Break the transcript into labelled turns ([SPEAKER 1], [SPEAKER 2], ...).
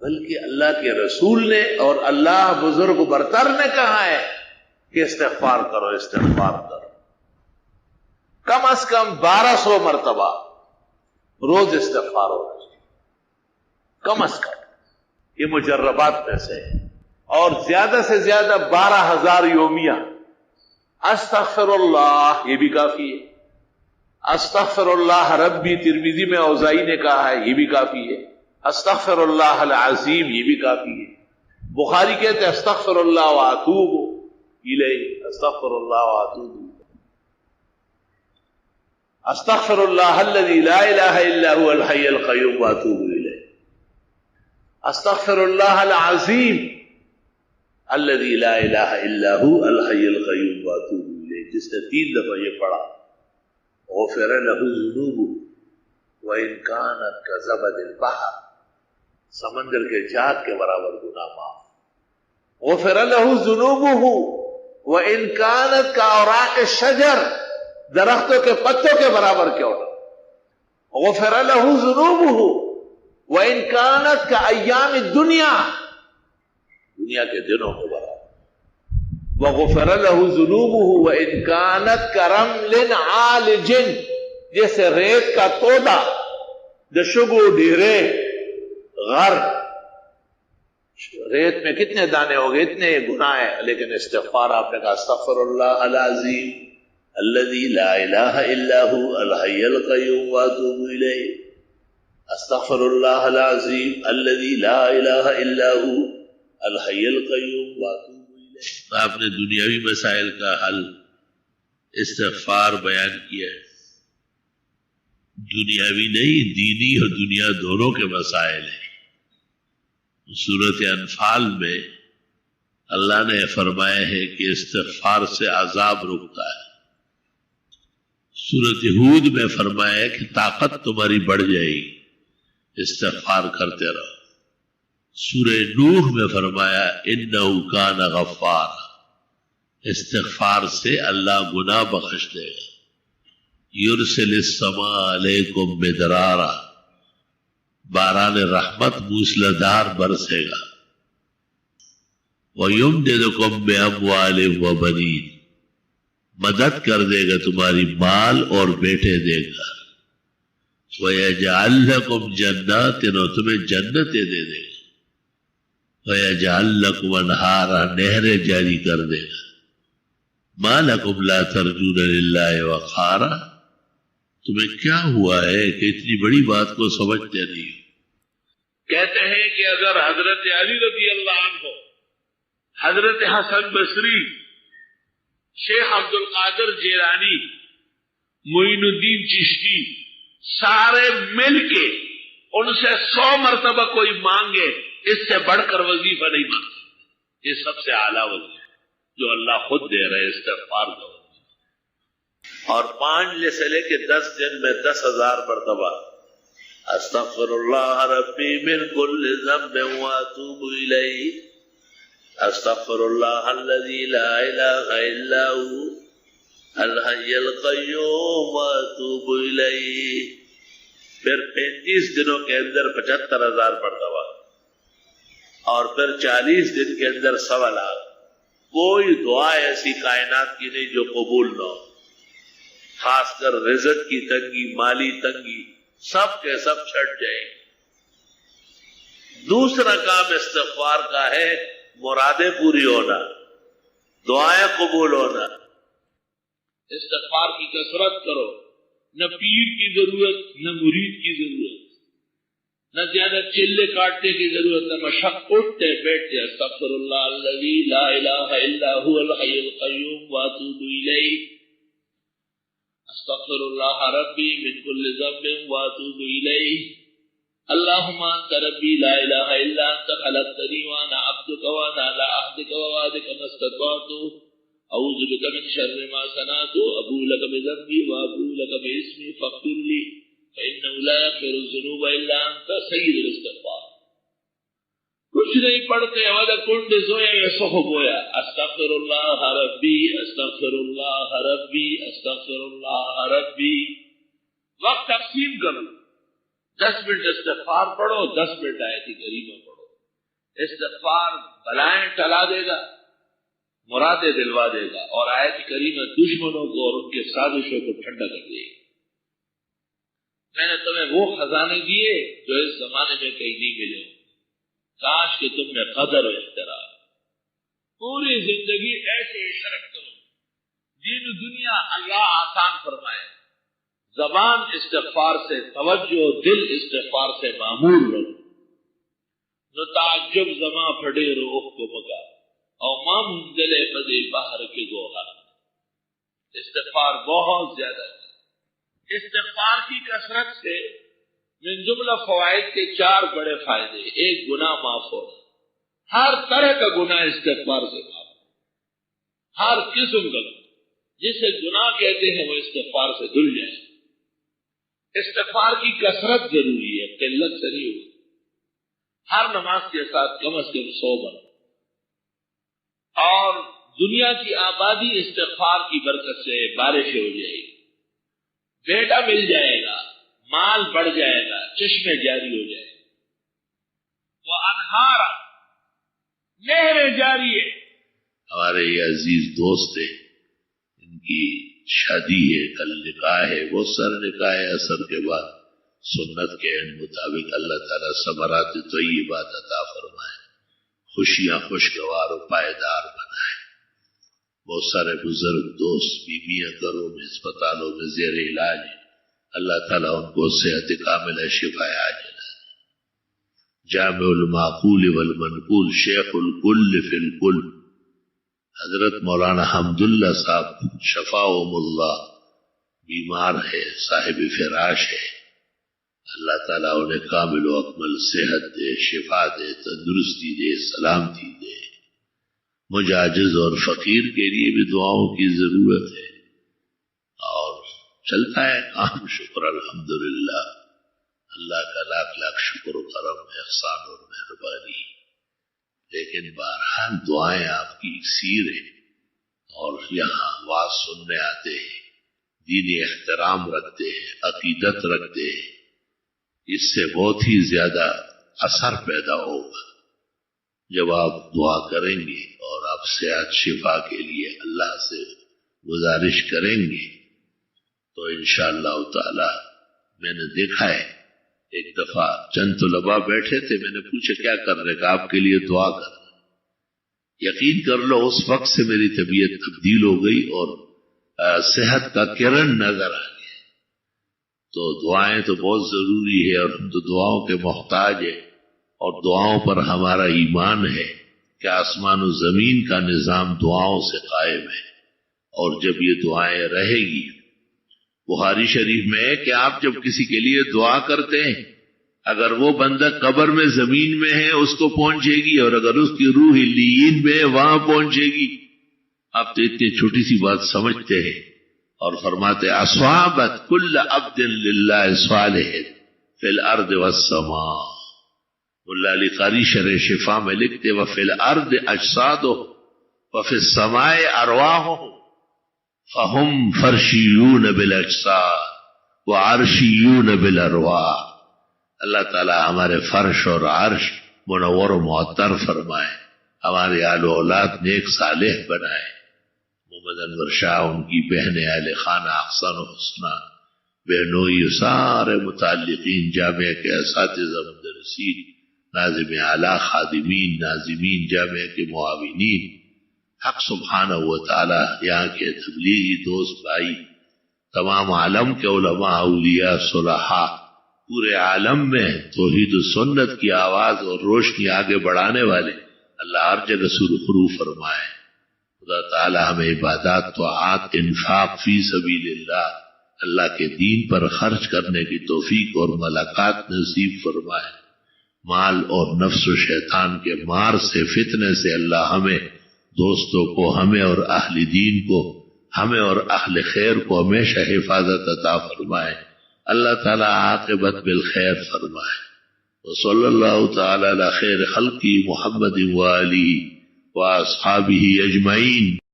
[SPEAKER 1] بلکہ اللہ کے رسول نے اور اللہ بزرگ برتر نے کہا ہے کہ استغفار کرو، استغفار کرو، کم از کم 1200 مرتبہ روز استغفار ہونا چاہیے، کم از کم، یہ مجربات میں سے ہے، اور زیادہ سے زیادہ 12,000 یومیہ استغفر اللہ، یہ بھی کافی ہے۔ استغفر اللہ ربی، ترمذی میں اوزائی نے کہا ہے، یہ بھی کافی ہے۔ استغفر اللہ العظیم، یہ بھی کافی ہے۔ بخاری کہتے ہیں استغفر اللہ واتوب الیہ، استغفر اللہ واتوب الیہ، استغفر اللہ الذی لا الہ الا هو الحی القیوم واتوب الیہ، استغفر اللہ العظیم الذی لا الہ الا هو الحی القیوم واتوب الیہ۔ جس نے 3 دفعہ یہ پڑھا غفر له ذنوبه وان كانت كزبد البحر، سمندر کے جھاگ کے برابر گناہ معاف۔ غفر له ذنوبه وان كانت كأوراق الشجر، درختوں کے پتوں کے برابر کیوں نہ۔ غفر له ذنوبه وان كانت كأيام الدنيا، دنیا کے دنوں کے برابر۔ وغفر له ذنوبه وان كانت كرمل عالج، جیسے ریت کا تودا، دشگو ڈھیرے غر، ریت میں کتنے دانے ہو گئے، اتنے گناہ ہیں، لیکن استغفار آپ نے کہا استغفر اللہ العظیم الذی لا الہ الا هو الحی القیوم واتوب الیہ، استغفر اللہ العظیم الذی لا الہ الا هو الحی القیوم واتوب الیہ۔ آپ نے دنیاوی مسائل کا حل استغفار بیان کیا ہے، دنیاوی نہیں، دینی اور دنیا دونوں کے مسائل ہیں۔ سورۃ انفال میں اللہ نے فرمایا ہے کہ استغفار سے عذاب رکتا ہے۔ سورۃ ہود میں فرمایا ہے کہ طاقت تمہاری بڑھ جائے گی، استغفار کرتے رہو۔ سورہ نوح میں فرمایا انہ کان غفار، استغفار سے اللہ گناہ بخش دے گا۔ یرسل السماء علیکم مدرارا، باران رحمت موسلادھار برسے گا۔ وَيُمْدِدْكُمْ بِأَمْوَالٍ وَبَنِينَ، مدد کر دے گا تمہاری مال اور بیٹے دے گا۔ وَيَجْعَلْ لَكُمْ جَنَّاتٍ، اور تمہیں جنتیں دے دے گا۔ وَيَجْعَلْ لَكُمْ أَنْهَارًا، نہریں جاری کر دے گا۔ مَا لَكُمْ لَا تَرْجُونَ لِلَّهِ وَقَارًا، تمہیں کیا ہوا ہے کہ اتنی بڑی بات کو سمجھتے نہیں ہو؟ کہتے ہیں کہ اگر حضرت علی رضی اللہ عنہ، حضرت حسن بصری، شیخ عبد القادر جیلانی، معین الدین چشتی، سارے مل کے ان سے 100 مرتبہ کوئی مانگے، اس سے بڑھ کر وظیفہ نہیں مانگ سکتے۔ یہ سب سے اعلیٰ وظیفہ جو اللہ خود دے رہے، استغفار کا۔ اور 5 سے لے کے 10 دن میں 10,000 مرتبہ استغفر اللہ ربی من کل ذنب واتوب الیہ، استغفر اللہ الذی لا الہ الا هو الحی القیوم واتوب الیہ۔ پھر 35 دنوں کے اندر 75,000 مرتبہ، اور پھر 40 دن کے اندر 1.25 لاکھ۔ کوئی دعا ایسی کائنات کی نہیں جو قبول نہ ہو، خاص کر رزق کی تنگی، مالی تنگی، سب کے سب چھٹ جائیں۔ دوسرا کام استغفار کا ہے مرادیں پوری ہونا، دعائیں قبول ہونا۔ استغفار کی کثرت کرو، نہ پیر کی ضرورت، نہ مرید کی ضرورت، نہ زیادہ چلے کاٹنے کی ضرورت، نہ مشق اٹھتے بیٹھتے۔ استغفر اللہ الذی لا الہ الا هو الحی القیوم واتوب الیہ، استغفر اللہ ربی من کل ذنب واتوب الیہ، اللہم انت ربی لا الہ الا انت خلقتنی وانا عبدک وانا علی عہدک ووعدک ما استطعت، اعوذ بک من شر ما صنعت، ابوء لک بذنبی وابوء لک باسمی فاغفر لی فإنه لا يغفر الذنوب إلا أنت، سید الاستغفار۔ کچھ نہیں پڑھتے، وَلَا کنڈ زویا یا صحب ہویا، استغفر اللہ ربی استغفر اللہ ربی استغفر اللہ ربی۔ وقت تقسیم کرو، 10 منٹ استغفار پڑھو، 10 منٹ آیت کریمہ پڑھو۔ استغفار بلائیں ٹلا دے گا، مرادیں دلوا دے گا، اور آیت کریمہ دشمنوں کو اور ان کے سازشوں کو ٹھنڈا کر دے گا۔ میں نے تمہیں وہ خزانے دیے جو اس زمانے میں کہیں نہیں ملے ہوں، کاش کہ تم نے قدر و احترام، پوری زندگی ایسے شرک کرو، دین و دنیا اللہ آسان فرمائے، زبان استغفار سے توجہ، دل استغفار سے معمور رہو، نو تعجب زماں پھڑے روح کو مگا اور ماں منزلے بدے باہر کے گوہا۔ استغفار بہت زیادہ ہے۔ استغفار کی کثرت سے من جملہ فوائد کے 4 بڑے فائدے۔ ایک، گناہ معاف ہو، ہر طرح کا گناہ استغفار سے معاف ہو، ہر قسم کا جسے گناہ کہتے ہیں وہ استغفار سے دھل جائے۔ استغفار کی کثرت ضروری ہے، قلت سے نہیں ہوگی۔ ہر نماز کے ساتھ کم از کم 100 بار، اور دنیا کی آبادی استغفار کی برکت سے بارش ہو جائے گی، بیٹا مل جائے گا، مال بڑھ جائے گا، چشمے جاری ہو جائے گا، وہ انہار نہریں جاری ہے۔ ہمارے یہ عزیز دوست ہیں، ان کی شادی ہے، کل نکاح ہے، وہ سر نکاح ہے، اثر کے بعد سنت کے مطابق اللہ تعالیٰ ثمرات طیبات عطا فرمائے، خوشیاں خوشگوار و پائیدار بنائے۔ بہت سارے بزرگ دوست بیویاں گھروں میں، اسپتالوں میں زیر علاج ہیں، اللہ تعالیٰ ان کو صحت کاملہ شفا عاجلہ۔ جامع المعقول والمنقول شیخ الکل فی الکل حضرت مولانا حمداللہ صاحب شفاہم اللہ بیمار ہے، صاحب فراش ہے، اللہ تعالیٰ انہیں کامل و اکمل صحت دے، شفا دے، تندرستی دے، سلامتی دے۔ مجھ عاجز اور فقیر کے لیے بھی دعاؤں کی ضرورت ہے، اور چلتا ہے کام، شکر الحمدللہ، اللہ کا لاکھ لاکھ شکر و کرم، احسان اور مہربانی۔ لیکن بہرحال دعائیں آپ کی اکثیر ہیں، اور یہاں آواز سننے آتے ہیں، دینی احترام رکھتے ہیں، عقیدت رکھتے ہیں، اس سے بہت ہی زیادہ اثر پیدا ہوگا۔ جب آپ دعا کریں گے اور آپ صحت شفا کے لیے اللہ سے گزارش کریں گے تو انشاءاللہ تعالی، میں نے دیکھا ہے ایک دفعہ چند طلباء بیٹھے تھے، میں نے پوچھا کیا کر رہے؟ کہ آپ کے لیے دعا کر رہے۔ یقین کر لو اس وقت سے میری طبیعت تبدیل ہو گئی اور صحت کا کرن نظر آ گیا۔ تو دعائیں تو بہت ضروری ہے، اور ہم تو دعاؤں کے محتاج ہیں، اور دعاؤں پر ہمارا ایمان ہے کہ آسمان و زمین کا نظام دعاؤں سے قائم ہے، اور جب یہ دعائیں رہے گی، بخاری شریف میں ہے کہ آپ جب کسی کے لیے دعا کرتے ہیں، اگر وہ بندہ قبر میں زمین میں ہے اس کو پہنچے گی، اور اگر اس کی روح علیین میں ہے وہاں پہنچے گی۔ آپ تو اتنی چھوٹی سی بات سمجھتے ہیں، اور فرماتے اصابت کل عبد للہ صالح فی الارض والسماء۔ اللہ علی قاری شرح شفا میں لکھتے وفی الارض اجسادہ وفی السماء ارواحہ فہم فرشیون بالاجساد وعرشیون بالارواح۔ اللہ تعالی ہمارے فرش اور عرش منور و معطر فرمائے، ہمارے آل و اولاد نیک صالح بنائے۔ محمد انور شاہ، ان کی بہن اہل خانہ احسن و حسنہ، بہنوئی سارے متعلقین، جامعہ کے اساتذہ، مدرسین، ناظم اعلیٰ، خادمین، ناظمین، جامعہ کے معاونین، حق سبحانہ و تعالی یہاں کے تبلیغی دوست بھائی، تمام عالم کے علماء، اولیاء، صلحاء، پورے عالم میں توحید و سنت کی آواز اور روشنی آگے بڑھانے والے اللہ ہر جگہ سرخرو فرمائے۔ خدا تعالی ہمیں عبادات، طاعات، انفاق فی سبیل اللہ کے دین پر خرچ کرنے کی توفیق اور ملاقات نصیب فرمائے۔ مال اور نفس و شیطان کے مار سے، فتنے سے اللہ ہمیں، دوستوں کو، ہمیں اور اہل دین کو، ہمیں اور اہل خیر کو ہمیشہ حفاظت عطا فرمائے۔ اللہ تعالی عاقبت بالخیر فرمائے۔ وصلی اللہ تعالی علی خیر خلقی محمد وآلہ واصحابہ اجمعین۔